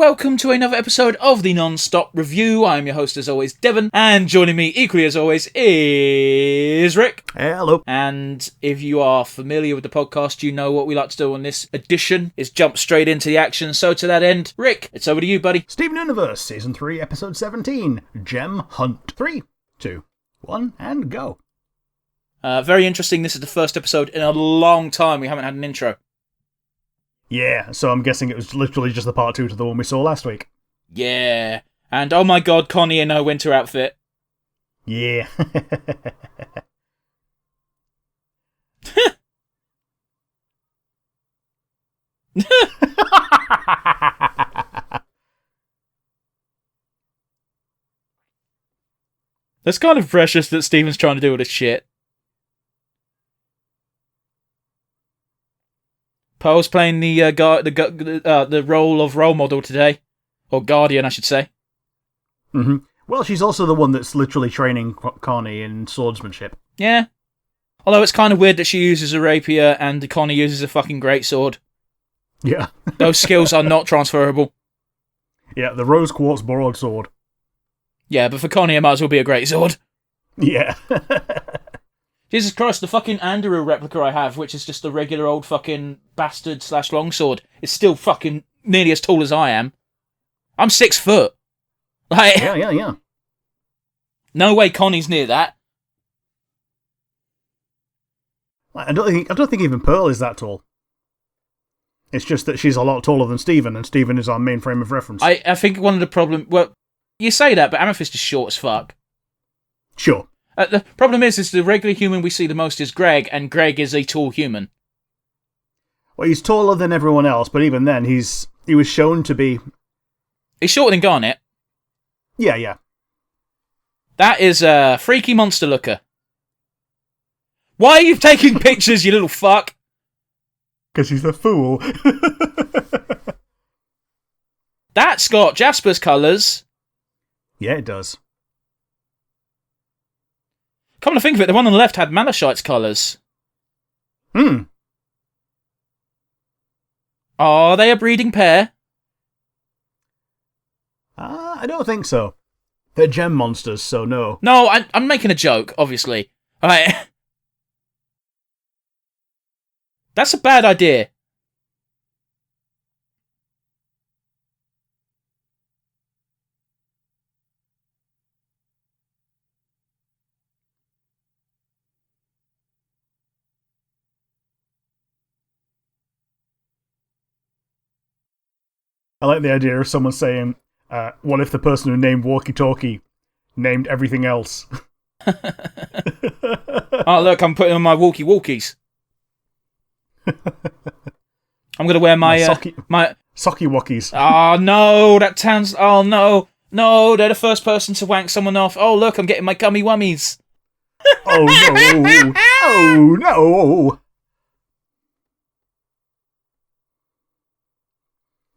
welcome to another episode of the Nonstop Review. I'm your host as always, Devon, and joining me equally as always is Rick. Hello. And if you are familiar with the podcast, you know what we like to do on this edition is jump straight into the action. So to that end, Rick, it's over to you, buddy. Steven Universe, Season 3, Episode 17, Gem Hunt. 3, 2, 1, and go. Very interesting. This is the first episode in a long time we haven't had an intro. Yeah, so I'm guessing it was literally just the part 2 to the one we saw last week. Yeah. And oh my god, Connie in her winter outfit. Yeah. That's kind of precious that Steven's trying to do all this shit. Pearl's playing the role of role model today. Or guardian, I should say. Mm-hmm. Well, she's also the one that's literally training Connie in swordsmanship. Yeah. Although it's kind of weird that she uses a rapier and Connie uses a fucking greatsword. Yeah. Those skills are not transferable. Yeah, the rose quartz broadsword. Yeah, but for Connie it might as well be a greatsword. Yeah. Jesus Christ, the fucking Andrew replica I have, which is just a regular old fucking bastard / longsword, is still fucking nearly as tall as I am. I'm 6 foot. Like, Yeah. No way Connie's near that. I don't think even Pearl is that tall. It's just that she's a lot taller than Steven, and Steven is our main frame of reference. I think one of the problems... Well, you say that, but Amethyst is short as fuck. Sure. The problem is the regular human we see the most is Greg, and Greg is a tall human. Well, he's taller than everyone else, but even then, he was shown to be... He's shorter than Garnet. Yeah. That is a freaky monster looker. Why are you taking pictures, you little fuck? Because he's a fool. That's got Jasper's colours. Yeah, it does. Come to think of it, the one on the left had Malachite's colours. Are they a breeding pair? I don't think so. They're gem monsters, so no. No, I'm making a joke, obviously. Alright. That's a bad idea. I like the idea of someone saying, what if the person who named Walkie Talkie named everything else? Oh, look, I'm putting on my walkie-walkies. I'm going to wear my socky walkies. Oh, no, that sounds... Oh, no. No, they're the first person to wank someone off. Oh, look, I'm getting my gummy wummies. Oh, no. Oh, no.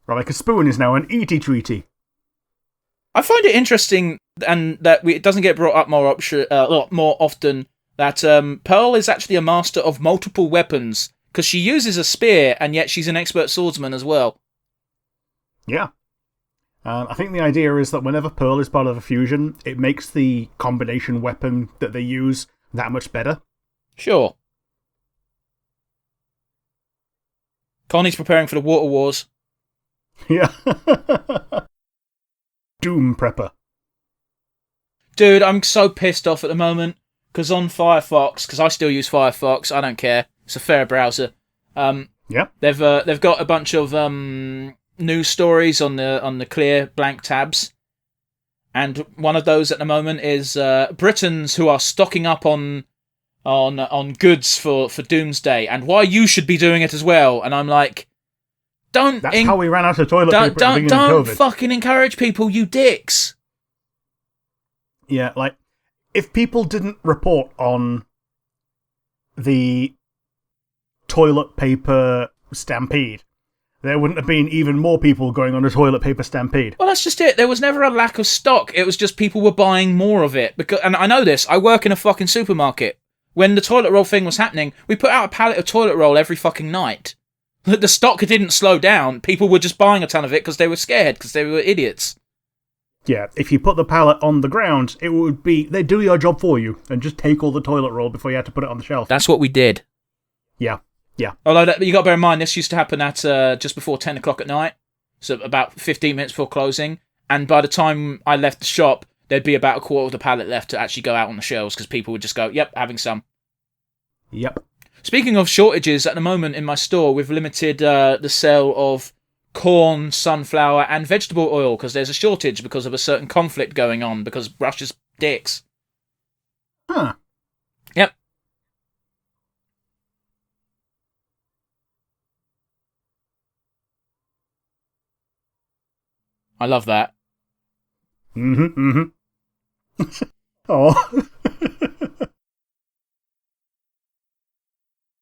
Right, like a spoon is now an eaty treaty. I find it interesting, and that it doesn't get brought up more often, that Pearl is actually a master of multiple weapons, because she uses a spear, and yet she's an expert swordsman as well. Yeah. I think the idea is that whenever Pearl is part of a fusion, it makes the combination weapon that they use that much better. Sure. Connie's preparing for the Water Wars. Yeah. Doom prepper. Dude, I'm so pissed off at the moment, because on Firefox, because I still use Firefox, I don't care, it's a fair browser. Yeah. They've got a bunch of news stories on the clear blank tabs, and one of those at the moment is Britons who are stocking up on goods for Doomsday, and why you should be doing it as well. And I'm like, That's how we ran out of toilet paper at the beginning of COVID. Fucking encourage people, you dicks. Yeah, like, if people didn't report on the toilet paper stampede, there wouldn't have been even more people going on a toilet paper stampede. Well, that's just it. There was never a lack of stock. It was just people were buying more of it. And I know this. I work in a fucking supermarket. When the toilet roll thing was happening, we put out a pallet of toilet roll every fucking night. The stock didn't slow down. People were just buying a ton of it because they were scared, because they were idiots. Yeah, if you put the pallet on the ground, it would be... They'd do your job for you and just take all the toilet roll before you had to put it on the shelf. That's what we did. Yeah. Although, you got to bear in mind, this used to happen at just before 10 o'clock at night, so about 15 minutes before closing, and by the time I left the shop, there'd be about a quarter of the pallet left to actually go out on the shelves, because people would just go, yep, having some. Yep. Speaking of shortages, at the moment in my store, we've limited the sale of corn, sunflower, and vegetable oil, because there's a shortage because of a certain conflict going on, because Russia's dicks. Huh. Yep. I love that. Mm-hmm. Oh.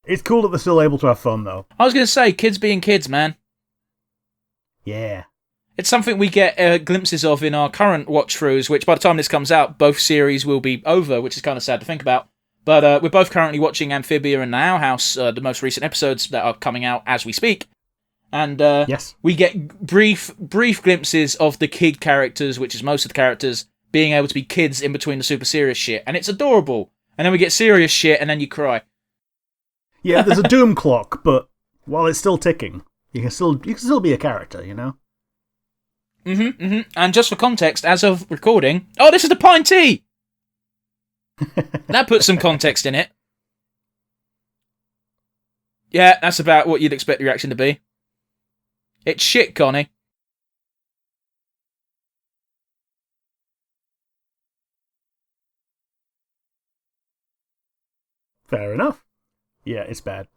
It's cool that they're still able to have fun, though. I was going to say, kids being kids, man. Yeah. It's something we get glimpses of in our current watch-throughs, which by the time this comes out, both series will be over, which is kind of sad to think about. But we're both currently watching Amphibia and the Owl House, the most recent episodes that are coming out as we speak. And yes. We get brief glimpses of the kid characters, which is most of the characters, being able to be kids in between the super serious shit. And it's adorable. And then we get serious shit, and then you cry. Yeah, there's a doom clock, but while it's still ticking, you can still be a character, you know? And just for context, as of recording... Oh, this is the pine tea! That puts some context in it. Yeah, that's about what you'd expect the reaction to be. It's shit, Connie. Fair enough. Yeah, it's bad.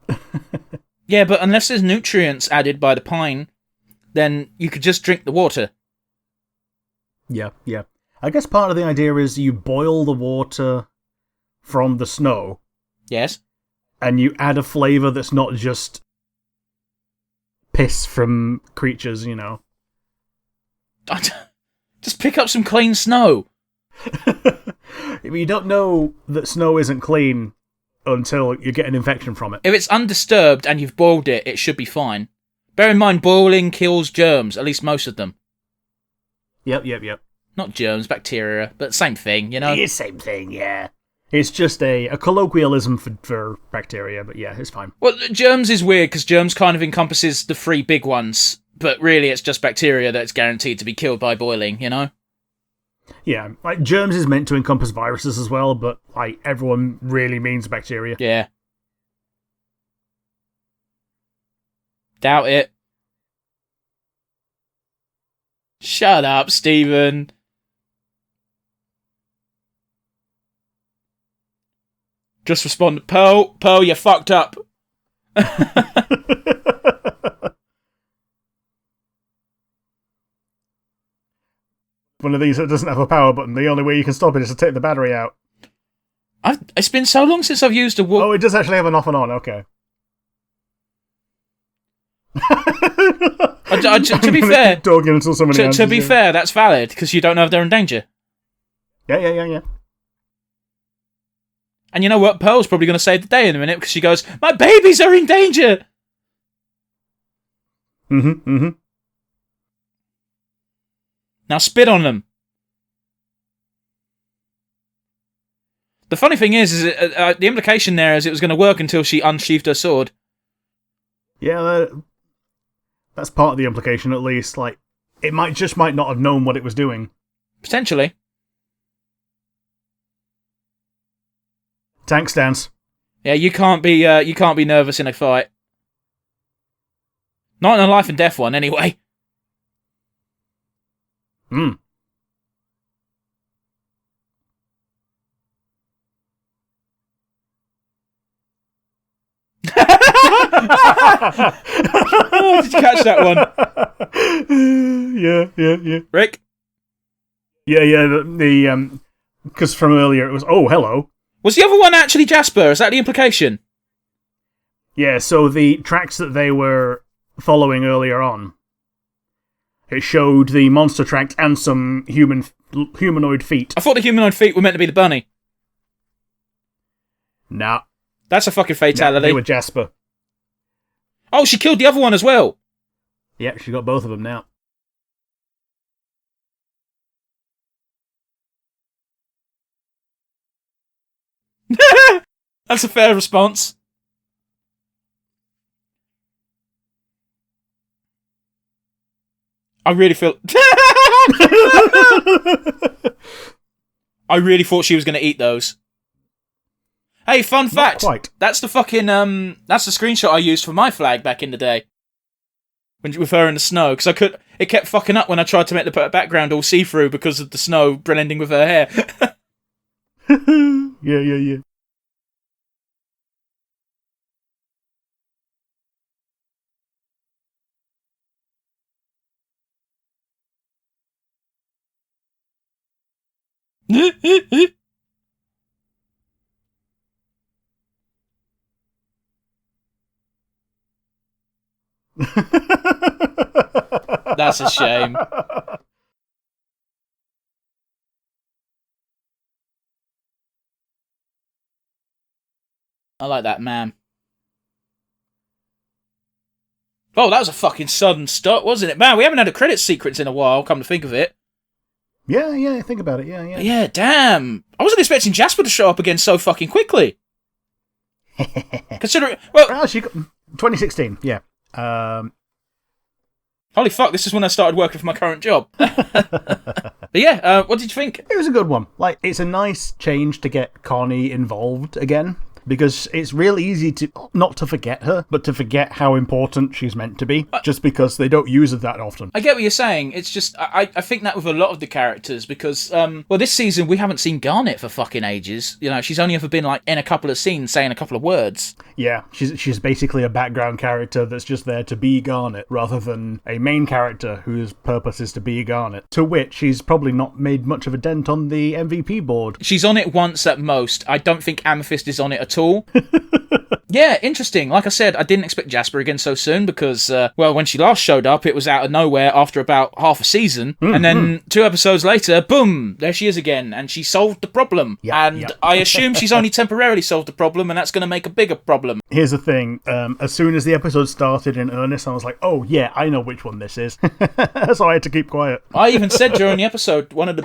Yeah, but unless there's nutrients added by the pine, then you could just drink the water. Yeah. I guess part of the idea is you boil the water from the snow. Yes. And you add a flavour that's not just piss from creatures, you know. Just pick up some clean snow. You don't know that snow isn't clean until you get an infection from it. If it's undisturbed and you've boiled it, it should be fine. Bear in mind, boiling kills germs, at least most of them. Yep. Not germs, bacteria, but same thing, you know? It's same thing, yeah. It's just a colloquialism for bacteria, but yeah, it's fine. Well, germs is weird, because germs kind of encompasses the three big ones, but really it's just bacteria that's guaranteed to be killed by boiling, you know? Yeah, like, germs is meant to encompass viruses as well, but, like, everyone really means bacteria. Yeah. Doubt it. Shut up, Stephen. Just respond, Pearl, you fucked up. One of these that doesn't have a power button. The only way you can stop it is to take the battery out. It's been so long since I've used a Oh, it does actually have an off and on, okay. To be fair, to be fair, that's valid, because you don't know if they're in danger. Yeah. And you know what? Pearl's probably going to save the day in a minute, because she goes, my babies are in danger! Mm-hmm. Now spit on them. The funny thing is the implication there is it was going to work until she unsheathed her sword. Yeah, that's part of the implication, at least. Like, it might not have known what it was doing. Potentially. Tank stance. Yeah, you can't be nervous in a fight. Not in a life and death one, anyway. Hmm. Oh, did you catch that one? Yeah. Rick? Yeah, because from earlier it was, oh, hello. Was the other one actually Jasper? Is that the implication? Yeah, so the tracks that they were following earlier on, it showed the monster tracks and some humanoid feet. I thought the humanoid feet were meant to be the bunny. Nah. That's a fucking fatality. They were Jasper. Oh, she killed the other one as well. Yeah, she got both of them now. That's a fair response. I really feel... I really thought she was going to eat those. Hey, fun fact. Not quite. That's the fucking, that's the screenshot I used for my flag back in the day. With her in the snow, because it kept fucking up when I tried to make the background all see-through because of the snow blending with her hair. Yeah. That's a shame. I like that, man. Oh, that was a fucking sudden stop, wasn't it? Man, we haven't had a credit sequence in a while, come to think of it. Yeah, think about it, yeah. Yeah, damn. I wasn't expecting Jasper to show up again so fucking quickly. Considering, well... she got 2016, yeah. Holy fuck, this is when I started working for my current job. But yeah, what did you think? It was a good one. Like, it's a nice change to get Connie involved again, because it's real easy to not to forget her, but to forget how important she's meant to be, just because they don't use her that often. I get what you're saying. It's just, I think that with a lot of the characters, because, well, this season we haven't seen Garnet for fucking ages. You know, she's only ever been, like, in a couple of scenes saying a couple of words. Yeah, she's basically a background character that's just there to be Garnet, rather than a main character whose purpose is to be Garnet, to which she's probably not made much of a dent on the MVP board. She's on it once at most. I don't think Amethyst is on it at all. Yeah, interesting. Like I said, I didn't expect Jasper again so soon because, well, when she last showed up, it was out of nowhere after about half a season. And then 2 episodes later, boom, there she is again. And she solved the problem. I assume she's only temporarily solved the problem, and that's going to make a bigger problem. Here's the thing. As soon as the episode started in earnest, I was like, oh, yeah, I know which one this is. So I had to keep quiet. I even said during the episode, one of the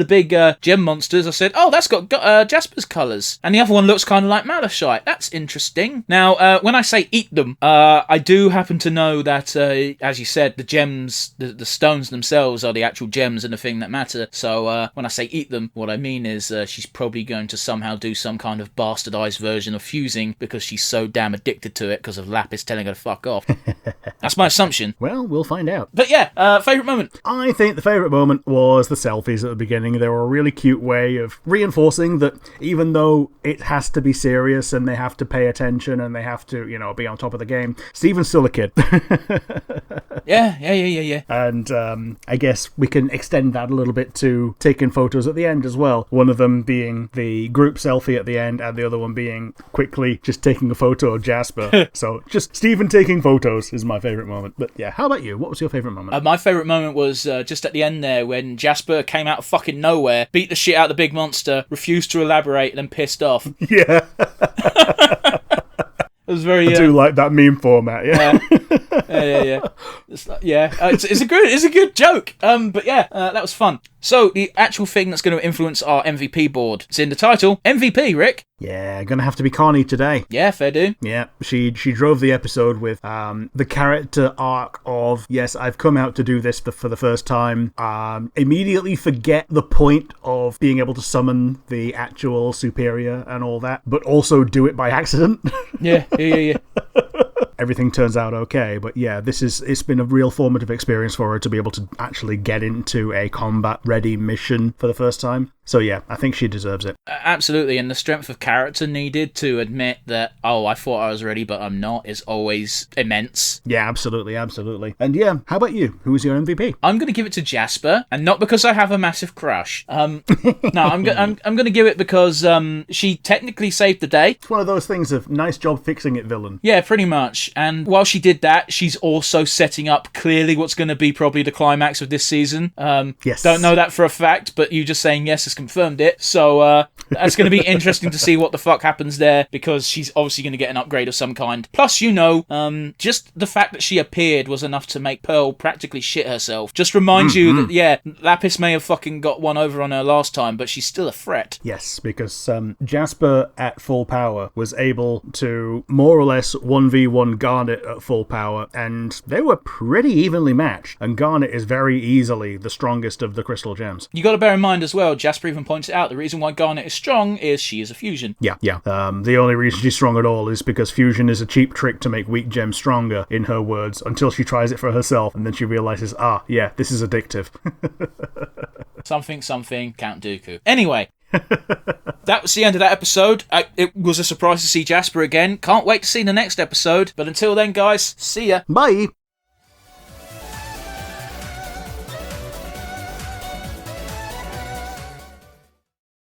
big gem monsters, I said, oh, that's got Jasper's colours. And the other one looks kind of like Malachite. That's interesting. Now, when I say eat them, I do happen to know that, as you said, the gems, the stones themselves are the actual gems and the thing that matter. So when I say eat them, what I mean is she's probably going to somehow do some kind of bastardized version of fusing because she's so damn addicted to it because of Lapis telling her to fuck off. That's my assumption. Well, we'll find out. But yeah, favourite moment? I think the favourite moment was the selfies at the beginning. They were a really cute way of reinforcing that even though it has to be serious and they have to pay attention and they have to, you know, be on top of the game, Steven's still a kid. Yeah. And I guess we can extend that a little bit to taking photos at the end as well. One of them being the group selfie at the end and the other one being quickly just taking a photo of Jasper. So just Steven taking photos is my favourite moment. But yeah, how about you? What was your favourite moment? My favourite moment was just at the end there when Jasper came out of fucking nowhere, beat the shit out of the big monster, refused to elaborate, and then pissed off. Yeah. It was very. I do like that meme format. Yeah. It's a good joke. But yeah, that was fun. So the actual thing that's going to influence our MVP board is in the title. MVP, Rick. Yeah, gonna have to be Connie today. Yeah, fair do. Yeah, she drove the episode with the character arc of, yes, I've come out to do this for the first time. Immediately forget the point of being able to summon the actual superior and all that, but also do it by accident. Yeah. Everything turns out okay, but yeah, it's been a real formative experience for her to be able to actually get into a combat-ready mission for the first time. So yeah, I think she deserves it. Absolutely, and the strength of character needed to admit that, oh, I thought I was ready, but I'm not, is always immense. Yeah, absolutely. And yeah, how about you? Who was your MVP? I'm going to give it to Jasper, and not because I have a massive crush. No, I'm going to give it because she technically saved the day. It's one of those things of nice job fixing it, villain. Yeah, pretty much. And while she did that, she's also setting up clearly what's going to be probably the climax of this season. Yes. Don't know that for a fact, but you just saying yes has confirmed it. So That's going to be interesting to see what the fuck happens there, because she's obviously going to get an upgrade of some kind. Plus, just the fact that she appeared was enough to make Pearl practically shit herself. Just reminds you that, yeah, Lapis may have fucking got one over on her last time, but she's still a threat. Yes, because Jasper at full power was able to more or less 1v1 Garnet at full power, and they were pretty evenly matched, and Garnet is very easily the strongest of the crystal gems. You got to bear in mind as well, Jasper even points it out, the reason why Garnet is strong is she is a fusion. Yeah. The only reason she's strong at all is because fusion is a cheap trick to make weak gems stronger, in her words, until she tries it for herself, and then she realizes, this is addictive. Something, Count Dooku. Anyway, that was the end of that episode. It was a surprise to see Jasper again. Can't wait to see the next episode. But until then, guys, see ya. Bye.